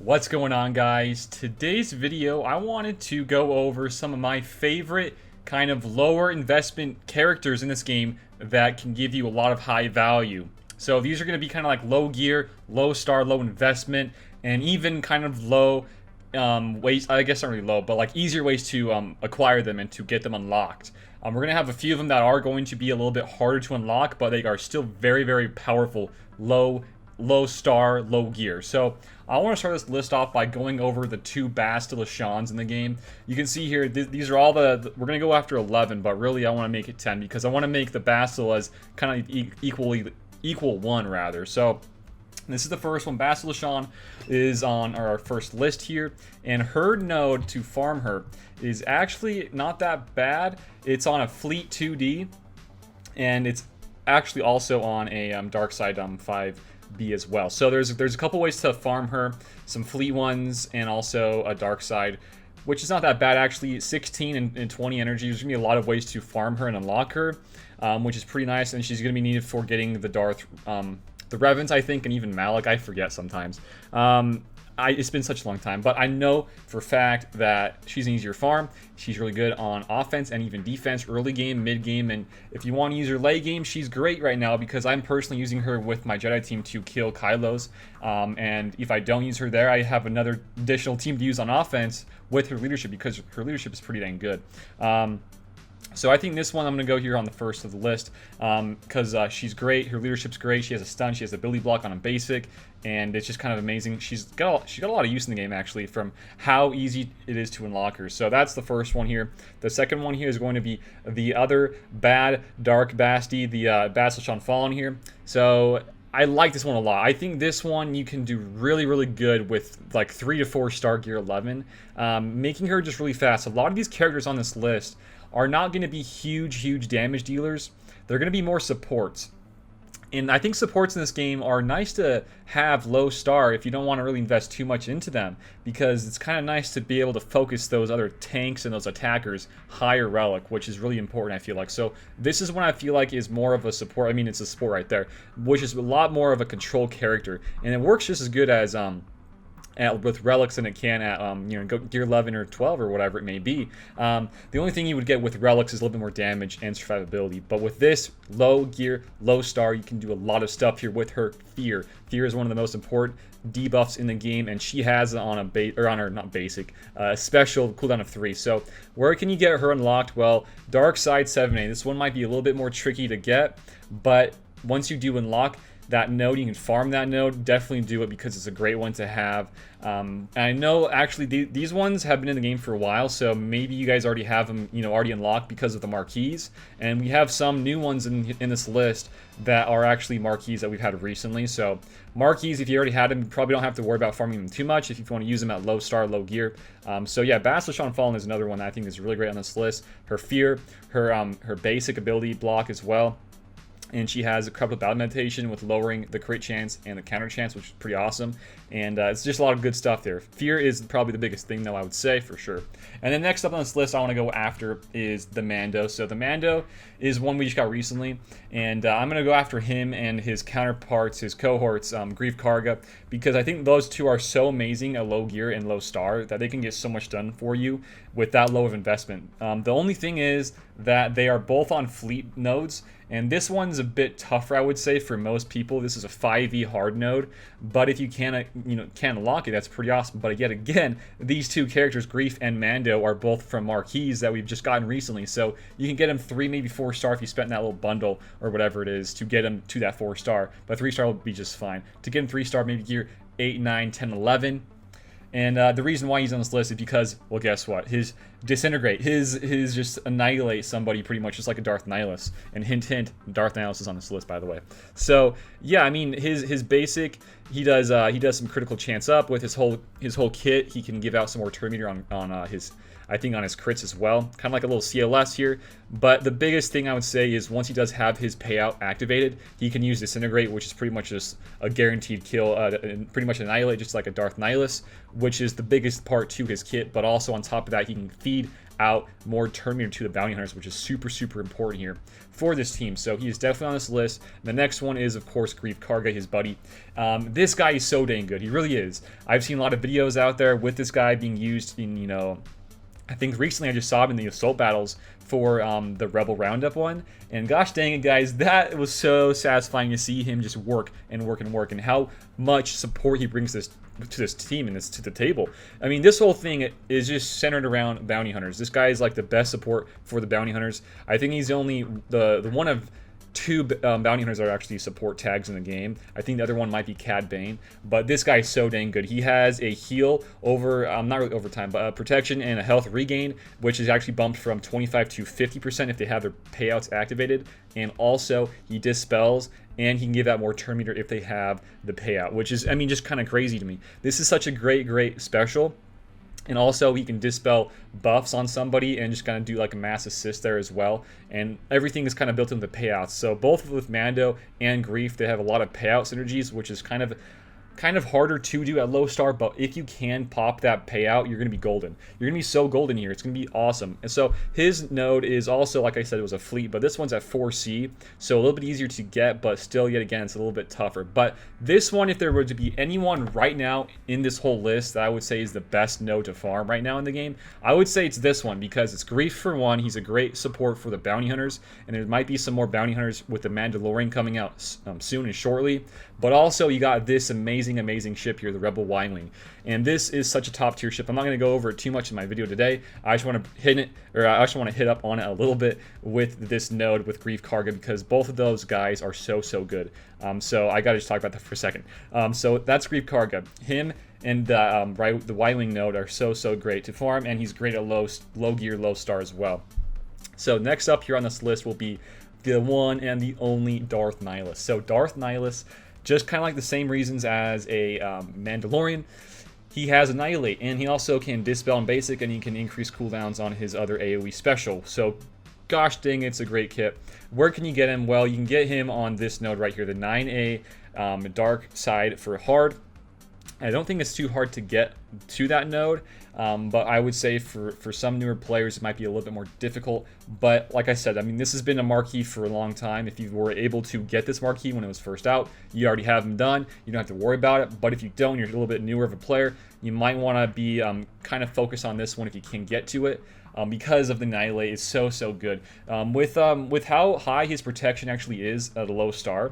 What's going on, guys? Today's video I wanted to go over some of my favorite kind of lower investment characters in this game that can give you a lot of high value. So these are going to be kind of like low gear, low star, low investment, and even kind of low ways, I guess not really low, but like easier ways to acquire them and to get them unlocked. We're going to have a few of them that are going to be a little bit harder to unlock, but they are still very, very powerful, low star, low gear. So I want to start this list off by going over the two Basilisks in the game. You can see here, these are all we're going to go after 11, but really I want to make it 10 because I want to make the Basilisk kind of equal one rather. So this is the first one. Basilisk is on our first list here, and her node to farm her is actually not that bad. It's on a Fleet 2D, and it's actually also on a Dark Side 5B as well. So there's a couple ways to farm her, some Fleet ones and also a Dark Side, which is not that bad actually. 16 and 20 energy. There's gonna be a lot of ways to farm her and unlock her, which is pretty nice, and she's gonna be needed for getting the the Revens, I think, and even Malk. I forget sometimes. It's been such a long time, but I know for a fact that she's an easier farm. She's really good on offense and even defense, early game, mid game, and if you want to use her late game, she's great right now because I'm personally using her with my Jedi team to kill Kylos. And if I don't use her there, I have another additional team to use on offense with her leadership because her leadership is pretty dang good. So I think this one I'm going to go here on the first of the list because she's great. Her leadership's great. She has a stun. She has a ability block on a basic, and it's just kind of amazing. She got a lot of use in the game actually from how easy it is to unlock her. So that's the first one here. The second one here is going to be the other bad Dark Basti, the Basilisk Fallen here. So I like this one a lot. I think this one you can do really, really good with like 3 to 4 star gear 11, making her just really fast. A lot of these characters on this list are not going to be huge damage dealers. They're going to be more supports. And I think supports in this game are nice to have low star if you don't want to really invest too much into them, because it's kind of nice to be able to focus those other tanks and those attackers higher relic, which is really important, I feel like. So this is one I feel like is more of a support. I mean, it's a support right there, which is a lot more of a control character, and it works just as good as with relics than it can at gear 11 or 12 or whatever it may be. The only thing you would get with relics is a little bit more damage and survivability, but with this low gear, low star, you can do a lot of stuff here with her fear. Fear is one of the most important debuffs in the game, and she has it on a special cooldown of 3. So where can you get her unlocked? Well, Dark Side 7A. This one might be a little bit more tricky to get, but once you do unlock that node, you can farm that node. Definitely do it because it's a great one to have. And I know actually these ones have been in the game for a while, so maybe you guys already have them, already unlocked because of the marquees. And we have some new ones in this list that are actually marquees that we've had recently. So marquees, if you already had them, you probably don't have to worry about farming them too much if you want to use them at low star, low gear. So yeah, Basilisk Fallen is another one that I think is really great on this list. Her fear, her basic ability block as well. And she has a couple of battle meditation with lowering the crit chance and the counter chance, which is pretty awesome. And it's just a lot of good stuff there. Fear is probably the biggest thing, though, I would say, for sure. And then next up on this list I want to go after is the Mando. So the Mando is one we just got recently. And I'm going to go after him and his counterparts, his cohorts, Grief Karga, because I think those two are so amazing at low gear and low star that they can get so much done for you with that low of investment. The only thing is that they are both on fleet nodes, and this one's a bit tougher, I would say, for most people. This is a 5e hard node, but if you can unlock it, that's pretty awesome. But yet again, these two characters, Grief and Mando, are both from marquees that we've just gotten recently, so you can get them 3, maybe 4 star if you spent that little bundle or whatever it is to get them to that 4 star, but 3 star will be just fine. To get them 3 star, maybe gear 8, 9, 10, 11. And the reason why he's on this list is because, well, guess what? His disintegrate, his just annihilate somebody pretty much, just like a Darth Nihilus. And hint, hint, Darth Nihilus is on this list, by the way. So yeah, I mean, his basic, he does some critical chance up with his whole kit. He can give out some more turn meter on his, I think, on his crits as well, kind of like a little CLS here. But the biggest thing I would say is once he does have his payout activated, he can use Disintegrate, which is pretty much just a guaranteed kill, and pretty much annihilate, just like a Darth Nihilus, which is the biggest part to his kit. But also on top of that, he can feed out more Terminator to the bounty hunters, which is super, super important here for this team. So he is definitely on this list. The next one is, of course, Greef Karga, his buddy. This guy is so dang good. He really is. I've seen a lot of videos out there with this guy being used in, you know, I think recently I just saw him in the assault battles for the Rebel Roundup one. And gosh dang it, guys, that was so satisfying to see him just work and work and work, and how much support he brings to this team and to the table. I mean, this whole thing is just centered around bounty hunters. This guy is like the best support for the bounty hunters. I think he's only the one of 2 bounty hunters are actually support tags in the game. I think the other one might be Cad Bane, but this guy is so dang good. He has a heal over, not really overtime, but protection and a health regain, which is actually bumped from 25 to 50% if they have their payouts activated. And also, he dispels, and he can give out more Terminator if they have the payout, which is, I mean, just kind of crazy to me. This is such a great special. And also, he can dispel buffs on somebody and just kind of do like a mass assist there as well. And everything is kind of built into the payouts. So both with Mando and Greef, they have a lot of payout synergies, which is kind of harder to do at low star, but if you can pop that payout, you're going to be golden. You're going to be so golden here. It's going to be awesome. And so his node is also, like I said, it was a fleet, but this one's at 4C, so a little bit easier to get, but still, yet again, it's a little bit tougher. But this one, if there were to be anyone right now in this whole list that I would say is the best node to farm right now in the game, I would say it's this one, because it's Greef for one. He's a great support for the bounty hunters, and there might be some more bounty hunters with the Mandalorian coming out soon and shortly. But also, you got this amazing ship here, the Rebel Y-Wing. And this is such a top tier ship. I'm not going to go over it too much in my video today. I just want to hit up on it a little bit with this node with Greef Karga, because both of those guys are so good. So I got to just talk about that for a second. So that's Greef Karga. Him and the Y-Wing node are so great to farm, and he's great at low gear, low star as well. So next up here on this list will be the one and the only Darth Nihilus. So Darth Nihilus, just kind of like the same reasons as a Mandalorian, he has Annihilate, and he also can Dispel in Basic, and he can increase cooldowns on his other AoE special. So gosh dang, it's a great kit. Where can you get him? Well, you can get him on this node right here, the 9A Dark Side for hard. I don't think it's too hard to get to that node, but I would say for some newer players it might be a little bit more difficult. But like I said, I mean, this has been a marquee for a long time. If you were able to get this marquee when it was first out, you already have them done. You don't have to worry about it. But if you don't, you're a little bit newer of a player, you might want to be kind of focused on this one if you can get to it. Because of the Annihilate is so good. With how high his protection actually is at a low star,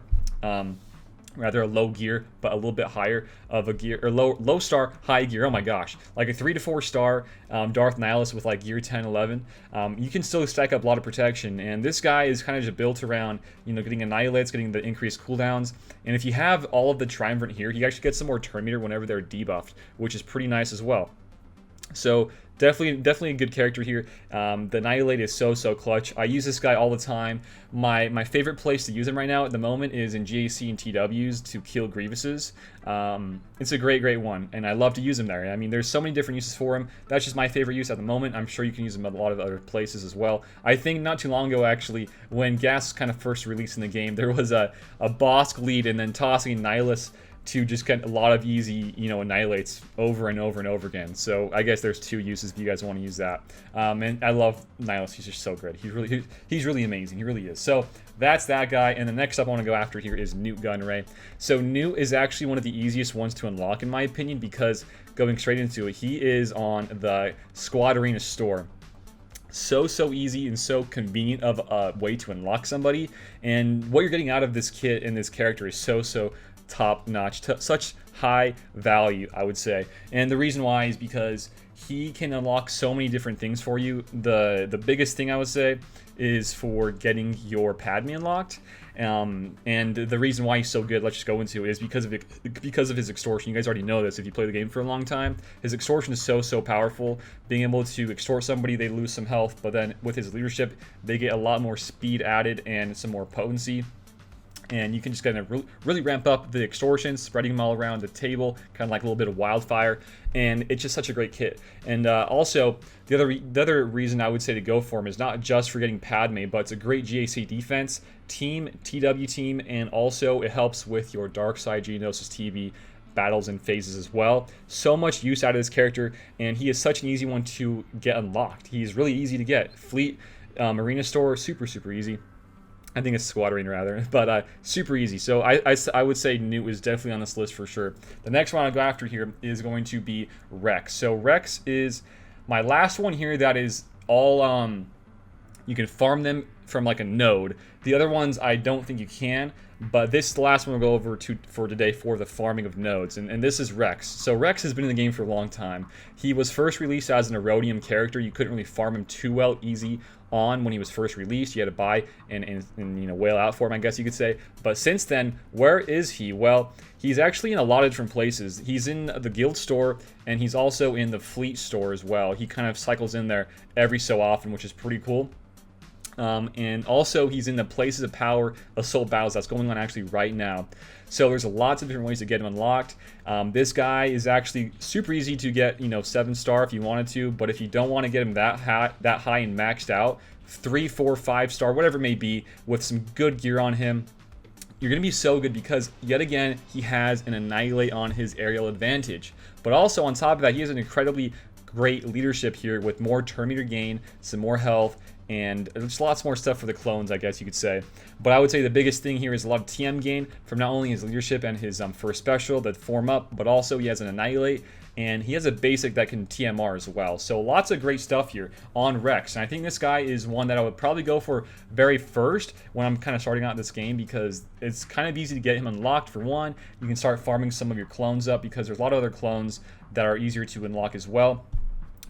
rather a low gear, but a little bit higher of a gear, or low star, high gear. Oh my gosh, like a 3 to 4 star Darth Nihilus with like gear 10, 11. You can still stack up a lot of protection, and this guy is kind of just built around, you know, getting Annihilates, getting the increased cooldowns. And if you have all of the Triumvirate here, he actually gets some more Terminator whenever they're debuffed, which is pretty nice as well. So definitely a good character here. The Annihilate is so clutch. I use this guy all the time. My favorite place to use him right now at the moment is in GAC and TWs to kill Grievouses. It's a great one, and I love to use him there. I mean, there's so many different uses for him. That's just my favorite use at the moment. I'm sure you can use him at a lot of other places as well. I think not too long ago, actually, when Gas was kind of first released in the game, there was a Bosk lead and then tossing Nihilus to just get a lot of easy, you know, Annihilates over and over again. So I guess there's 2 uses if you guys want to use that. And I love Nihilus. He's just so good. He's really amazing. He really is. So that's that guy. And the next up I want to go after here is Newt Gunray. So Newt is actually one of the easiest ones to unlock in my opinion, because going straight into it, he is on the Squad Arena store. So easy and so convenient of a way to unlock somebody. And what you're getting out of this kit and this character is so top notch, such high value, I would say. And the reason why is because he can unlock so many different things for you. The biggest thing I would say is for getting your Padme unlocked. And the reason why he's so good, let's just go into it, is because of his extortion. You guys already know this if you play the game for a long time. His extortion is so powerful. Being able to extort somebody, they lose some health, but then with his leadership, they get a lot more speed added and some more potency. And you can just kind of really ramp up the extortion, spreading them all around the table, kind of like a little bit of wildfire. And it's just such a great kit. And also, the other reason I would say to go for him is not just for getting Padme, but it's a great GAC defense, team, TW team, and also it helps with your Dark Side Geonosis TV battles and phases as well. So much use out of this character, and he is such an easy one to get unlocked. He's really easy to get. Fleet, Arena Store, super easy. I think it's Squad Arena rather, but super easy. So I would say Newt is definitely on this list for sure. The next one I'll go after here is going to be Rex. So Rex is my last one here that is all, you can farm them from like a node. The other ones I don't think you can, but this is the last one we'll go over for today for the farming of nodes, and this is Rex. So Rex has been in the game for a long time. He was first released as an Erodium character. You couldn't really farm him too well easy on when he was first released. You had to buy and you know, whale out for him, I guess you could say. But since then, where is he? Well, he's actually in a lot of different places. He's in the guild store, and he's also in the fleet store as well. He kind of cycles in there every so often, which is pretty cool. And also he's in the Places of Power Assault Battles that's going on actually right now. So there's lots of different ways to get him unlocked. This guy is actually super easy to get, you know, 7-star if you wanted to, but if you don't want to get him that high and maxed out, 3, 4, 5-star, whatever it may be, with some good gear on him, you're going to be so good because, yet again, he has an Annihilate on his aerial advantage. But also, on top of that, he has an incredibly great leadership here with more turn meter gain, some more health, and there's lots more stuff for the clones, I guess you could say. But I would say the biggest thing here is a lot of TM gain from not only his leadership and his first special that form up, but also he has an Annihilate, and he has a basic that can TMR as well. So lots of great stuff here on Rex, and I think this guy is one that I would probably go for very first when I'm kind of starting out this game, because it's kind of easy to get him unlocked. For one, you can start farming some of your clones up because there's a lot of other clones that are easier to unlock as well,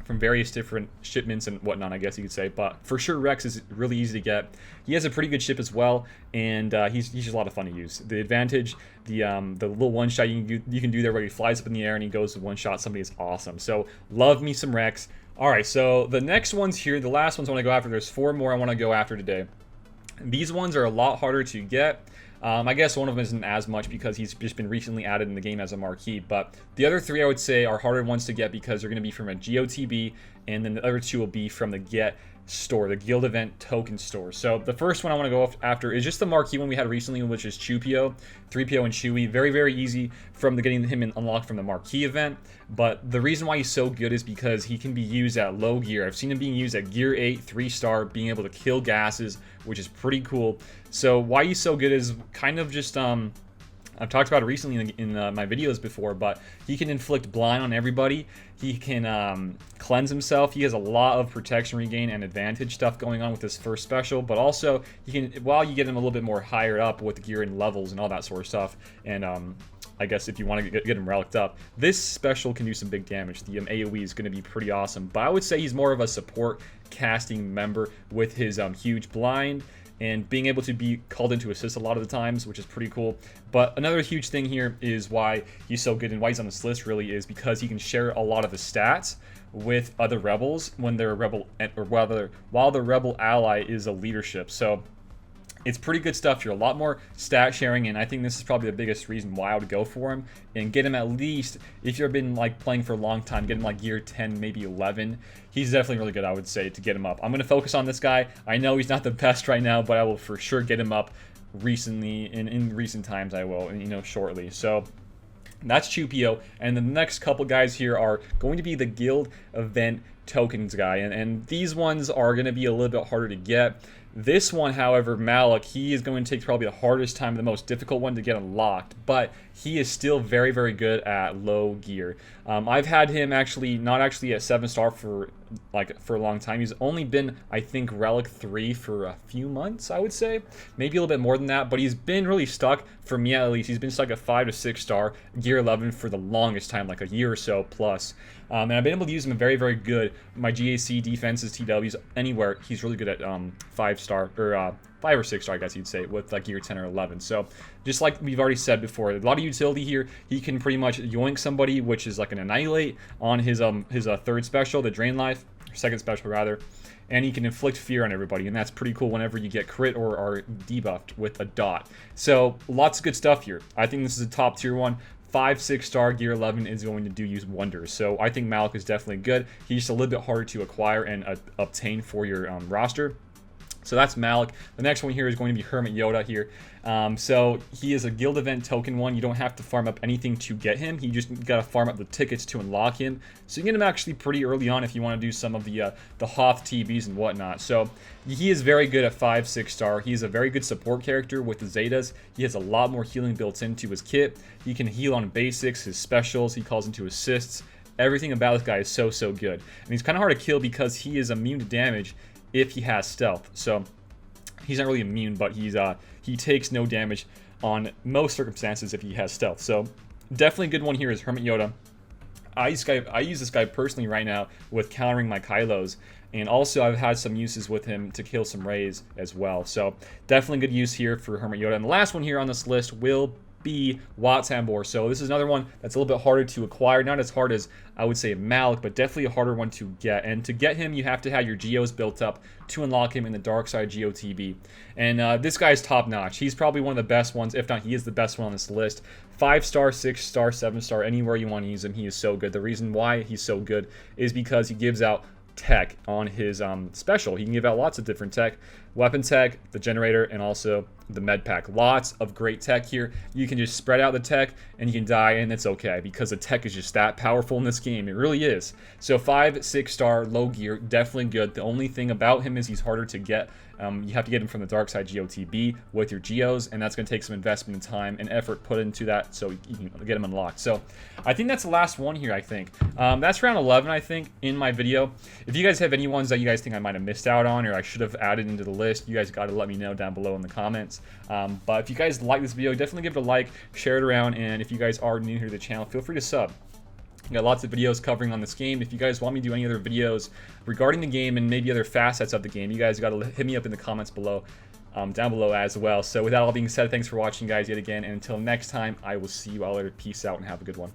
from various different shipments and whatnot, I guess you could say. But for sure, Rex is really easy to get. He has a pretty good ship as well, and he's just a lot of fun to use. The advantage, the little one-shot you can do there where he flies up in the air and he goes to one-shot somebody is awesome. So love me some Rex. All right, so the next ones here, the last ones I want to go after, there's 4 more I want to go after today. These ones are a lot harder to get. I guess one of them isn't as much because he's just been recently added in the game as a marquee, but the other 3 I would say are harder ones to get because they're going to be from a GOTB, and then the other 2 will be from the Get store, the Guild Event Token store. So the first one I want to go after is just the marquee one we had recently, which is Chupio, 3PO, and Chewie. Very easy from the getting him unlocked from the marquee event. But the reason why he's so good is because he can be used at low gear. I've seen him being used at gear 8, 3-star, being able to kill gases, which is pretty cool. So why he's so good is kind of just I've talked about it recently in my videos before, but he can inflict blind on everybody. He can cleanse himself. He has a lot of protection regain and advantage stuff going on with his first special, but also he can, while you get him a little bit more higher up with the gear and levels and all that sort of stuff, and I guess if you want to get him relicked up, this special can do some big damage. The AoE is going to be pretty awesome, but I would say he's more of a support casting member with his huge blind and being able to be called into assist a lot of the times, which is pretty cool. But another huge thing here is why he's so good and why he's on this list really is because he can share a lot of the stats with other rebels when they're a rebel, or while the rebel ally is a leadership. So it's pretty good stuff here, a lot more stat sharing, and I think this is probably the biggest reason why I would go for him and get him at least, if you've been like playing for a long time, get him like gear 10, maybe 11. He's definitely really good, I would say, to get him up. I'm going to focus on this guy. I know he's not the best right now, but I will for sure get him up recently, in recent times I will, you know, shortly. So that's Chupio, and the next couple guys here are going to be the Guild Event Tokens guy, and these ones are going to be a little bit harder to get. This one, however, Malk, he is going to take probably the hardest time, the most difficult one to get unlocked, but he is still very good at low gear. I've had him actually, not actually at 7-star for a long time. He's only been, I think, Relic 3 for a few months, I would say. Maybe a little bit more than that, but he's been really stuck, for me at least, he's been stuck at 5 to 6-star, gear 11 for the longest time, like a year or so plus. And I've been able to use him very good. My GAC defenses, TWs, anywhere, he's really good at 5-star, or 5 or 6-star, I guess you'd say, with like gear 10 or 11. So just like we've already said before, a lot of utility here. He can pretty much yoink somebody, which is like an Annihilate on his third special, the Drain Life, or second special rather, and he can inflict fear on everybody, and that's pretty cool whenever you get crit or are debuffed with a dot. So lots of good stuff here. I think this is a top tier one. 5, 6-star gear 11 is going to do you wonders. So I think Malk is definitely good. He's just a little bit harder to acquire and obtain for your roster. So that's Malk. The next one here is going to be Hermit Yoda here. So he is a guild event token one. You don't have to farm up anything to get him. You just got to farm up the tickets to unlock him. So you get him actually pretty early on if you want to do some of the Hoth TBs and whatnot. So he is very good at 5-6 star. He's a very good support character with the Zetas. He has a lot more healing built into his kit. He can heal on basics, his specials. He calls into assists. Everything about this guy is so good. And he's kind of hard to kill because he is immune to damage if he has stealth. So he's not really immune, but he takes no damage on most circumstances if he has stealth. So definitely a good one here is Hermit Yoda. I use this guy personally right now with countering my Kylos, and also I've had some uses with him to kill some Rays as well. So definitely good use here for Hermit Yoda. And the last one here on this list will be Watsambor. So this is another one that's a little bit harder to acquire. Not as hard as I would say Malk, but definitely a harder one to get. And to get him, you have to have your Geos built up to unlock him in the Dark Side GOTB. And this guy is top notch. He's probably one of the best ones, if not he is the best one on this list. 5-star, 6-star, 7-star, anywhere you want to use him, he is so good. The reason why he's so good is because he gives out tech on his special. He can give out lots of different tech, weapon tech, the generator, and also the med pack. Lots of great tech here. You can just spread out the tech and you can die and it's okay because the tech is just that powerful in this game. It really is. So 5-6 star, low gear, definitely good. The only thing about him is he's harder to get. You have to get him from the Dark Side GOTB with your Geos, and that's going to take some investment and time and effort put into that so you can get him unlocked. So I think that's the last one here, I think. That's round 11, I think, in my video. If you guys have any ones that you guys think I might have missed out on or I should have added into the list, you guys got to let me know down below in the comments. But if you guys like this video, definitely give it a like, share it around, and if you guys are new here to the channel, feel free to sub. I got lots of videos covering on this game. If you guys want me to do any other videos regarding the game and maybe other facets of the game, you guys got to hit me up in the comments below, down below as well. So with that all being said, thanks for watching, guys, yet again. And until next time, I will see you all later. Peace out and have a good one.